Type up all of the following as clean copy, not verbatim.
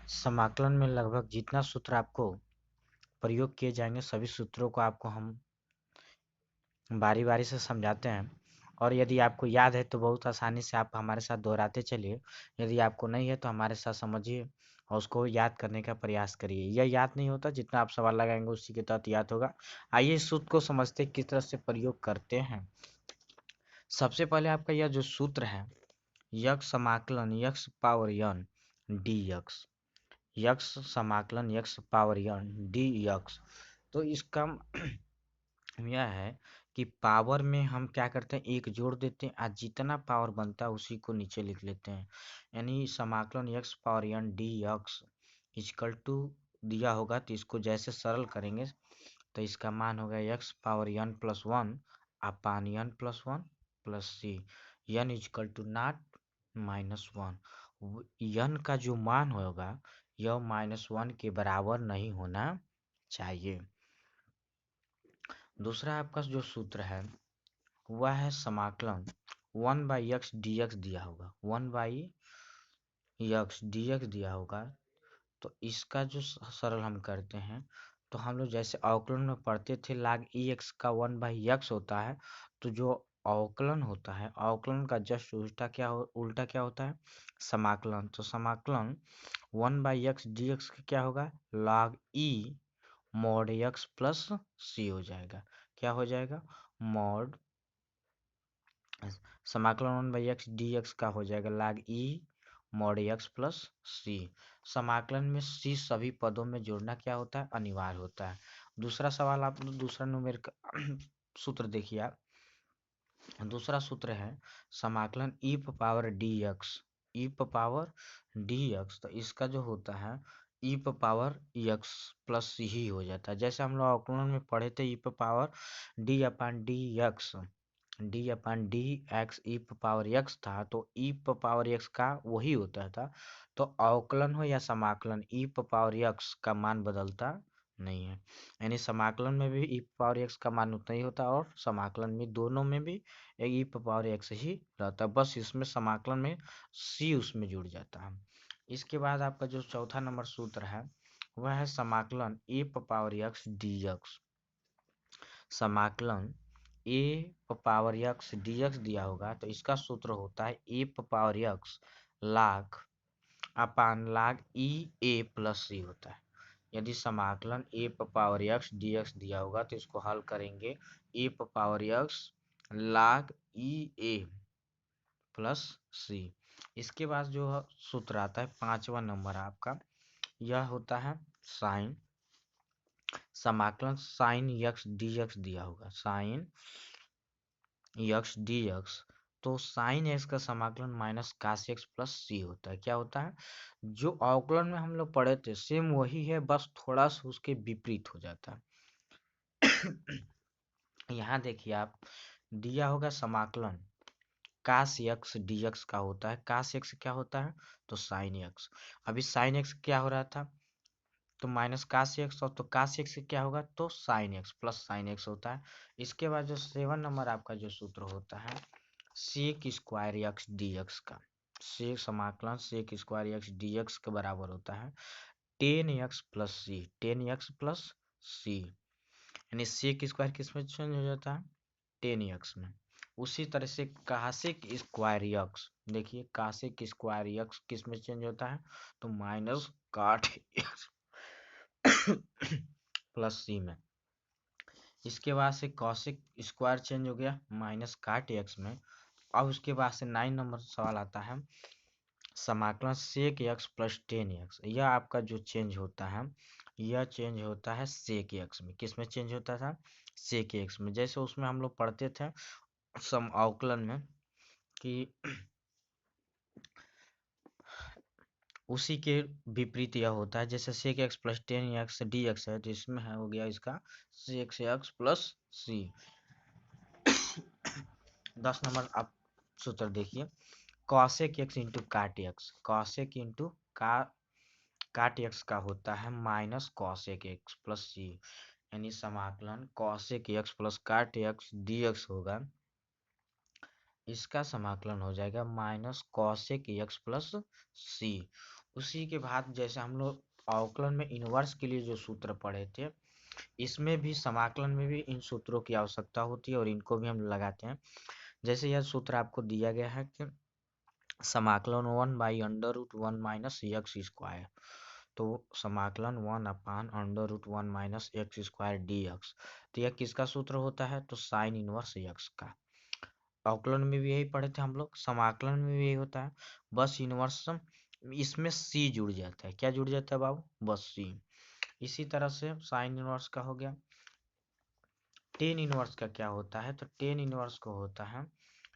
समाकलन में लगभग जितना सूत्र आपको प्रयोग किए जाएंगे सभी सूत्रों को आपको हम बारी बारी से समझाते हैं। और यदि आपको याद है तो बहुत आसानी से आप हमारे साथ दोहराते चलिए। यदि आपको नहीं है तो हमारे साथ समझिए और उसको याद करने का प्रयास करिए। यह याद नहीं होता, जितना आप सवाल लगाएंगे उसी के तहत याद होगा। आइए इस सूत्र को समझते किस तरह से प्रयोग करते हैं। सबसे पहले आपका यह जो सूत्र है, यक्स समाकलन यक्स पावर यन डी यक्स, यक्स समाकलन यक्स पावर यन डी यक्स। तो इसका यह है कि पावर में हम क्या करते हैं, एक जोड़ देते हैं और जितना पावर बनता है उसी को नीचे लिख लेते हैं। यानी समाकलन x power n d x equal to दिया होगा तो इसको जैसे सरल करेंगे तो इसका मान होगा x power n plus one upon n plus one plus c, n equal to not minus one. N का जो मान होगा यह माइनस वन के बराबर नहीं होना चाहिए। दूसरा आपका जो सूत्र है वह है समाकलन one by x d x दिया होगा, one by x d x दिया होगा। तो इसका जो सरल हम करते हैं तो हम लोग जैसे अवकलन में पढ़ते थे लाग ई एक्स का वन बाई एक्स होता है। तो जो अवकलन होता है, अवकलन का जस्ट उल्टा क्या होता है, समाकलन। तो समाकलन one by x d x का क्या होगा, लॉग ई मॉड एक्स प्लस सी हो जाएगा। क्या हो जाएगा, मॉड समाकलन one by x d x का हो जाएगा log e mod x plus c. समाकलन में सी सभी पदों में जोड़ना क्या होता है, अनिवार्य होता है। दूसरा सवाल आप दूसरा न्यूमेरिक सूत्र देखिए आप। दूसरा सूत्र है समाकलन ई पावर डी एक्स, ई पावर डी एक्स। तो इसका जो होता है ई पावर एक्स प्लस ही हो जाता है। जैसे हम लोग अवकलन में पढ़े थे ई पावर डी अपान डी एक्स, डी अपान डी एक्स ई पावर एक्स था, तो ई पावर एक्स का वही होता था। तो अवकलन हो या समाकलन ई पावर एक्स का मान बदलता नहीं है। यानी समाकलन में भी ई पावर एक्स का मान उतना ही होता है और समाकलन में दोनों में भी ई पावर एक्स ही रहता है, बस इसमें समाकलन में सी उसमें जुड़ जाता है। इसके बाद आपका जो चौथा नंबर सूत्र है वह है समाकलन ए पावर एक्स डी एक्स। समाकलन ए पावर एक्स डी एक्स दिया होगा तो इसका सूत्र होता है ए पावर एक्स लाग अपान लाग ई ए प्लस सी होता है। यदि समाकलन ए पावर एक्स डी एक्स दिया होगा तो इसको हल करेंगे ए पावर एक्स लाग ई ए प्लस सी। इसके बाद जो सूत्र आता है पांचवा नंबर आपका, यह होता है साइन समाकलन साइन एक्स डी एक्स दिया होगा, साइन एक्स डी एक्स। तो साइन एक्स का समाकलन माइनस कास एक्स प्लस सी होता है। क्या होता है, जो अवकलन में हम लोग पढ़े थे सेम वही है, बस थोड़ा सा उसके विपरीत हो जाता है। यहाँ देखिए आप, दिया होगा समाकलन कास एक्स डी एक्स का होता है, कास एक्स क्या होता है तो साइन एक्स। अभी साइन एक्स क्या हो रहा था तो माइनस कास एक्स, और तो कास एक्स क्या होगा तो sign x plus sine x होता है। इसके बाद जो 7 नंबर आपका जो सूत्र होता है sec square x d x का, सेक समाकलन sec square x d x के बराबर होता है 10x प्लस सी, 10x प्लस सी। यानी सेक स्क्वायर किस में चेंज हो जाता है 10x में। उसी तरह से कासेक स्क्वायर एक्स, देखिए कासेक स्क्वायर एक्स किस में चेंज होता है तो माइनस काट एक्स प्लस सी में। इसके बाद से कॉसेक स्क्वायर चेंज हो गया माइनस काट एक्स में। अब उसके बाद से 9 नंबर सवाल आता है समाकलन सेक एक्स प्लस 10x। यह आपका जो चेंज होता है यह चेंज होता है सेक एक्स में। किस में चेंज होता था सेक एक्स में। जैसे उसमें हम लोग पढ़ते थे सम अवकलन में कि उसी के विपरीत यह होता है। जैसे sec x plus 10x d x है तो इसमें है हो गया इसका sec x plus c. 10 number आप सूत्र देखिए cosec x into cot x, cosec into cot x का होता है minus cosec x plus c. यानी समाकलन cosec x plus cot x d x होगा, इसका समाकलन हो जाएगा minus cosec x plus c. उसी के बाद जैसे हम लोग अवकलन में इनवर्स के लिए जो सूत्र पढ़े थे, इसमें भी समाकलन में भी इन सूत्रों की आवश्यकता होती है और इनको भी हम लगाते हैं। जैसे यह सूत्र आपको दिया गया है कि समाकलन 1/√1 माइनस एक्स स्क्वायर, तो समाकलन 1/√1 minus x square d x, तो यह किसका सूत्र होता है? तो साइन इनवर्स एक्स का। अवकलन में भी यही पढ़े थे हम लोग, समाकलन में भी यही होता है, बस इनवर्स इसमें सी जुड़ जाता है। क्या जुड़ जाता है बाबू? बस सी। इसी तरह से साइन इनवर्स का हो गया। टेन इनवर्स का क्या होता है? तो टेन इनवर्स को होता है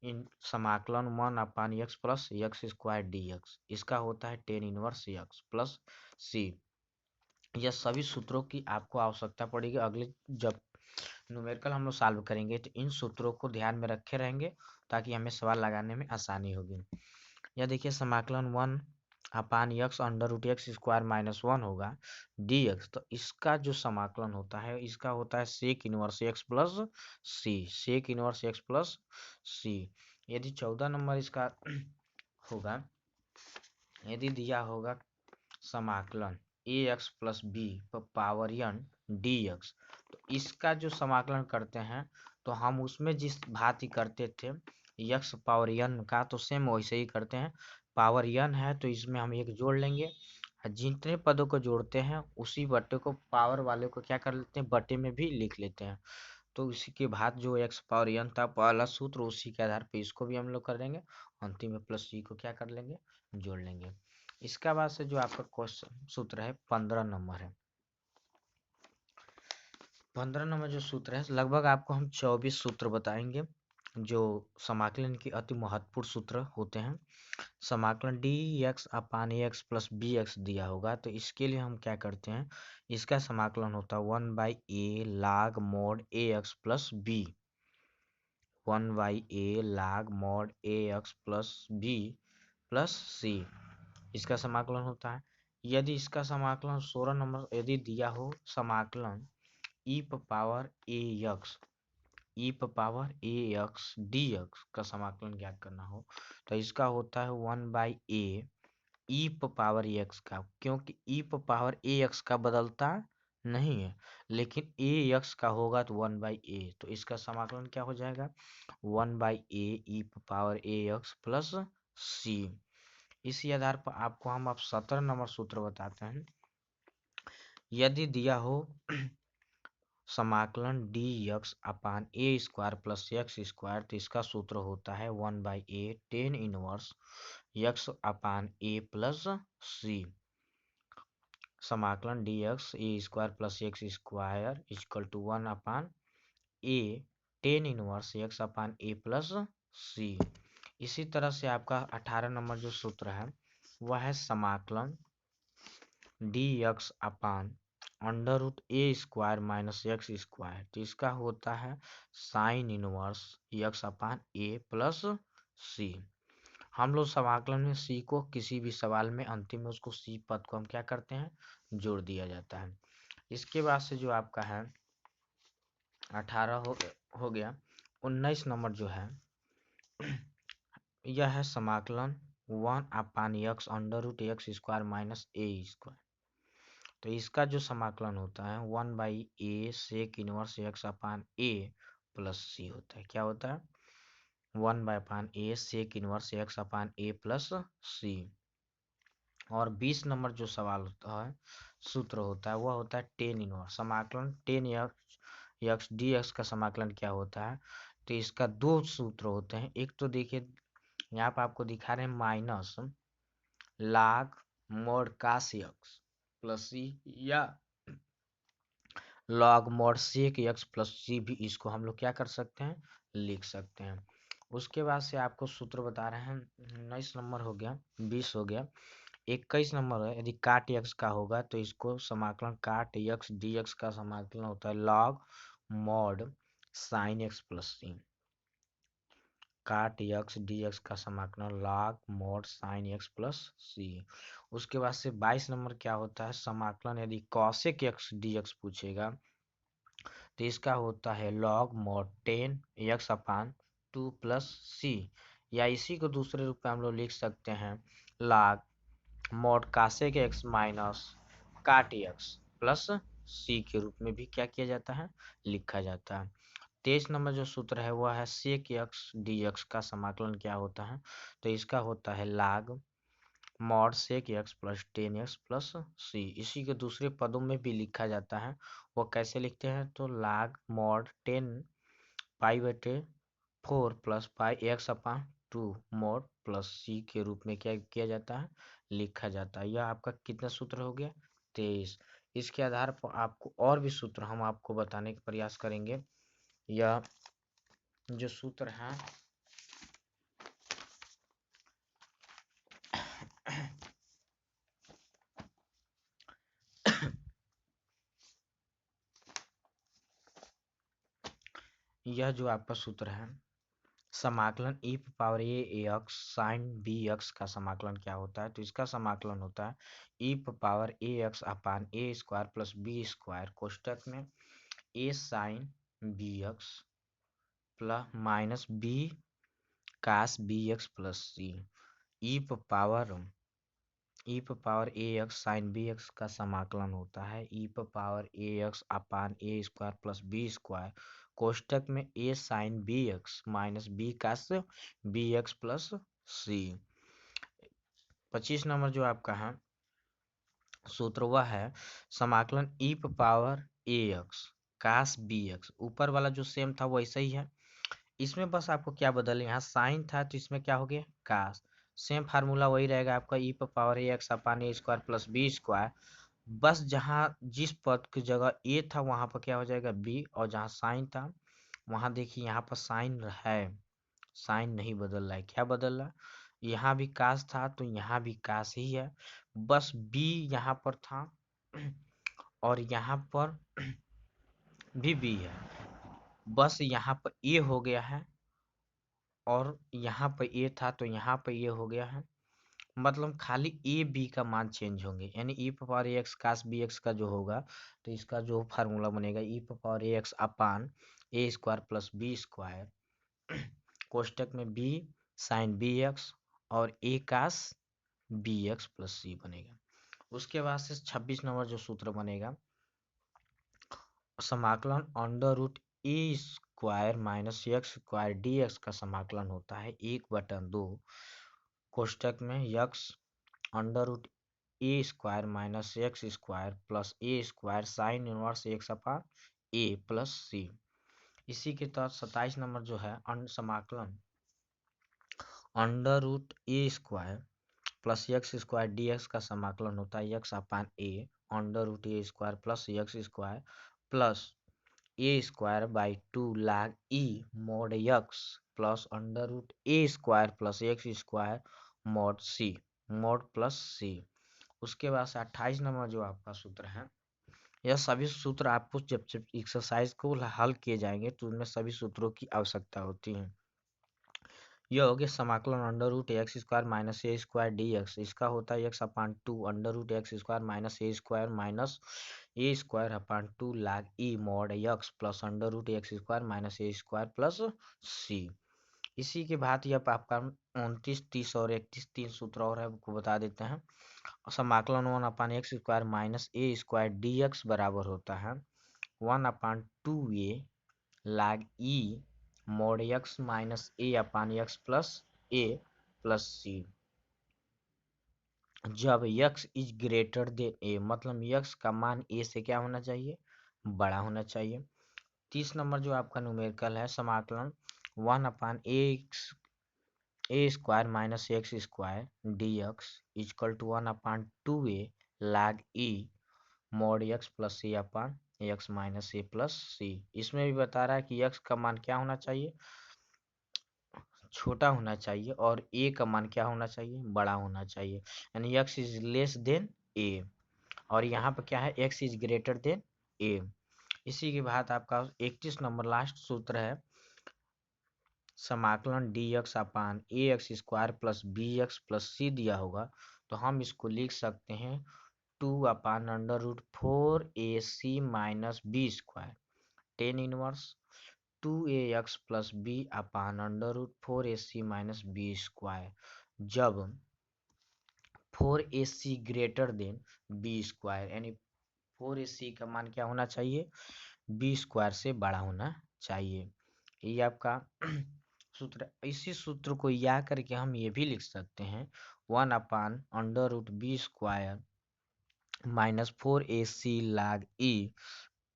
इन समाकलन 1/x plus x square d x, इसका होता है टेन इनवर्स एक्स प्लस सी। यह सभी सूत्रों की आपको आवश्यकता पड़ेगी अगले जब न्यूमेरिकल हम लोग सॉल्व करेंगे, तो इन सूत्रों को ध्यान में रखे रहेंगे ताकि हमें सवाल लगाने में आसानी होगी। यह देखिए समाकलन 1/x √x स्क्वायर माइनस 1 होगा डी एक्स, तो इसका जो समाकलन होता है इसका होता है sec inverse x plus c, sec inverse x plus c. यदि 14 नंबर इसका होगा, यदि दिया होगा समाकलन a x plus b power n d x, तो इसका जो समाकलन करते हैं तो हम उसमें जिस भांति करते थे यक्स पावर एन का, तो सेम वैसे ही करते हैं। पावर एन है तो इसमें हम एक जोड़ लेंगे, जितने पदों को जोड़ते हैं उसी बट्टे को पावर वाले को क्या कर लेते हैं, बट्टे में भी लिख लेते हैं। तो इसी के बाद जो एक्स पावर एन था पहला सूत्र, उसी के आधार पे इसको भी हम लोग कर देंगे, अंतिम में प्लस सी को क्या कर लेंगे, जोड़ लेंगे। इसका बाद से जो आपका क्वेश्चन सूत्र है 15 नंबर है। 15 नंबर जो सूत्र है, लगभग आपको हम 24 सूत्र बताएंगे जो समाकलन के अति महत्वपूर्ण सूत्र होते हैं। समाकलन d x upon a x plus b x दिया होगा, तो इसके लिए हम क्या करते हैं, इसका समाकलन होता है 1/a log mod a x plus b, 1/a log mod a x plus b plus c, इसका समाकलन होता है। यदि इसका समाकलन 16 नंबर यदि दिया हो समाकलन ई power a x, E power a x d x का समाकलन ज्ञात करना हो, तो इसका होता है 1/a ई पावर एक्स का, क्योंकि ई पावर ए एक्स का बदलता नहीं है, लेकिन ए एक्स का होगा तो 1/a, तो इसका समाकलन क्या हो जाएगा 1/a E power a x plus c. इसी आधार पर आपको हम अब 17 नंबर सूत्र बताते हैं। यदि दिया हो समाकलन d x upon a square plus x square, तो इसका सूत्र होता है 1/a tan inverse x upon a plus c. समाकलन d x a square plus x square equal to 1/a tan inverse x upon a plus c. इसी तरह से आपका 18 नंबर जो सूत्र है वह है समाकलन d x upon √a square minus x square, तो इसका होता है sign inverse x upon a plus सी। हम लोग समाकलन में सी को किसी भी सवाल में अंतिम में उसको सी पद को हम क्या करते हैं, जोड़ दिया जाता है। इसके बाद से जो आपका है 18 हो गया। 19 नंबर जो है यह है समाकलन 1/x √x square minus a square, तो इसका जो समाकलन होता है 1/a sec inverse x upon a plus सी होता है। क्या होता है 1/a sec inverse x upon a plus सी। और 20 नंबर जो सवाल होता है सूत्र होता है वह होता है टेन इनवर्स, समाकलन टेन एक्स डी एक्स का समाकलन क्या होता है, तो इसका दो सूत्र होते हैं। एक तो देखिए यहाँ पर आपको दिखा रहे हैं minus log mod cos x plus c, या log mod sec x plus c भी इसको हम लोग क्या कर सकते हैं, लिख सकते हैं। उसके बाद से आपको सूत्र बता रहे हैं 19 नंबर हो गया, 20 हो गया, 21 नंबर है। यदि काट एक्स का होगा तो इसको समाकलन काट एक्स डी एक्स का समाकलन होता है log mod sine x plus c, cot x d x का समाकलन log mod sine x plus c. उसके बाद से 22 नंबर क्या होता है समाकलन यदि कॉसेक एक्स डी एक्स पूछेगा, तो इसका होता है log mod ten x upon 2 plus c, या इसी को दूसरे रूप में हम लोग लिख सकते हैं लॉग मॉड कासेक एक्स माइनस काट एक्स प्लस सी के रूप में भी क्या किया जाता है, लिखा जाता है। 23 नंबर जो सूत्र है वह है सेक एक्स डी एक्स का समाकलन क्या होता है, तो इसका होता है log mod sec x plus 10 x plus c. इसी के दूसरे पदों में भी लिखा जाता है, वो कैसे लिखते हैं, तो लाग मॉड 10 पाई बटे 4 plus pi x upon 2 mod plus c के रूप में क्या किया जाता है, लिखा जाता है। यह आपका कितना सूत्र हो गया, 23। इसके आधार पर आपको और भी सूत्र हम आपको बताने का प्रयास करेंगे। यह जो सूत्र है यह जो आपका सूत्र है समाकलन e power a x sine b x का समाकलन क्या होता है, तो इसका समाकलन होता है e power a x upon a square plus b square कोष्टक में a sine b x plus minus b cos b x plus c. E power a x sine b x का समाकलन होता है e power a x upon a square plus b square कोष्टक में a sine b x minus b cos b x plus c. 25 number जो आपका है सूत्र वह है समाकलन ई power a x cos b x. ऊपर वाला जो सेम था वैसा ही है, इसमें बस आपको क्या बदल, यहाँ साइन था तो इसमें क्या हो गया कास। सेम फार्मूला वही रहेगा आपका ई power a x upon a square plus b square, बस जहाँ जिस पद की जगह ए था वहां पर क्या हो जाएगा बी, और जहाँ साइन था वहां देखिए यहाँ पर साइन है, साइन नहीं बदल रहा है, क्या बदल रहा है, यहाँ भी कास था तो यहाँ भी कास ही है, बस बी यहाँ पर था और यहाँ पर भी बी है, बस यहाँ पर ए हो गया है और यहाँ पर ए था तो यहाँ पर ये हो गया है, मतलब खाली ए बी का मान चेंज होंगे, यानी ई power a x cos b x का जो होगा तो इसका जो फार्मूला बनेगा ई power a x upon a square plus b square कोष्टक में बी साइन बी एक्स और ए कास बी एक्स प्लस सी बनेगा। उसके बाद से 26 नंबर जो सूत्र बनेगा समाकलन under root a square minus x square d x का समाकलन होता है 1/2 कोष्टक में x under root a square minus x square plus a square sine inverse x upon a plus c. इसी के तहत 27 नंबर जो है समाकलन under root a square plus x square d x का समाकलन होता है x upon a under root a square plus x square plus a square by 2 log e mod x plus under root a square plus x square mod plus c. उसके बाद से 28 number जो आपका सूत्र है, यह सभी सूत्र आपको जब जब एक्सरसाइज को हल किए जाएंगे तो उनमें सभी सूत्रों की आवश्यकता होती है। यह हो गया समाकलन under root x square minus a square d x, इसका होता है x upon 2 under root x square minus a square upon 2 log e mod x plus under root x square minus a square plus c. इसी के बाद यह आपका 29 30 और 31 तीन सूत्र और है, आपको बता देते हैं। समाकलन 1 अपान x square minus a square d x बराबर होता है 1/2 ए log e mod x minus ए अपान एक्स प्लस ए प्लस सी। जब x इज ग्रेटर देन ए, मतलब x का मान a से क्या होना चाहिए, बड़ा होना चाहिए। 30 नंबर जो आपका न्यूमेरिकल है समाकलन 1/ए square minus x square d x equal to 1/2a log e mod x plus c upon x minus a plus c. इसमें भी बता रहा है कि x का मान क्या होना चाहिए, छोटा होना चाहिए और a का मान क्या होना चाहिए, बड़ा होना चाहिए, यानी x is less than a, और यहाँ पर क्या है x is greater than a। इसी के बाद आपका 31 नंबर लास्ट सूत्र है समाकलन dx upon a x square plus b x plus c दिया होगा तो हम इसको लिख सकते हैं 2 upon under root 4ac minus b square tan inverse 2ax plus b upon under root 4ac minus b square. जब 4ac greater than B square, यानी 4ac का मान क्या होना चाहिए, बी स्क्वायर से बड़ा होना चाहिए। ये आपका सूत्र। इसी सूत्र को याद करके हम ये भी लिख सकते हैं 1/√b square minus 4ac log e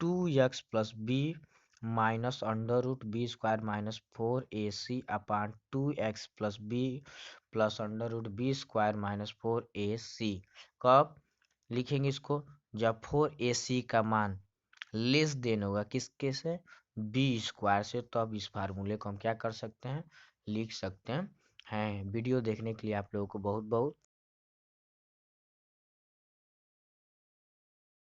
2x plus b minus √b square minus 4ac upon 2x plus b plus √b square minus 4ac। कब लिखेंगे इसको, जब 4ac का मान लेस देन होगा किसके से, बी स्क्वायर से, तो अब इस फार्मूले को हम क्या कर सकते हैं, लिख सकते हैं। वीडियो देखने के लिए आप लोगों को बहुत बहुत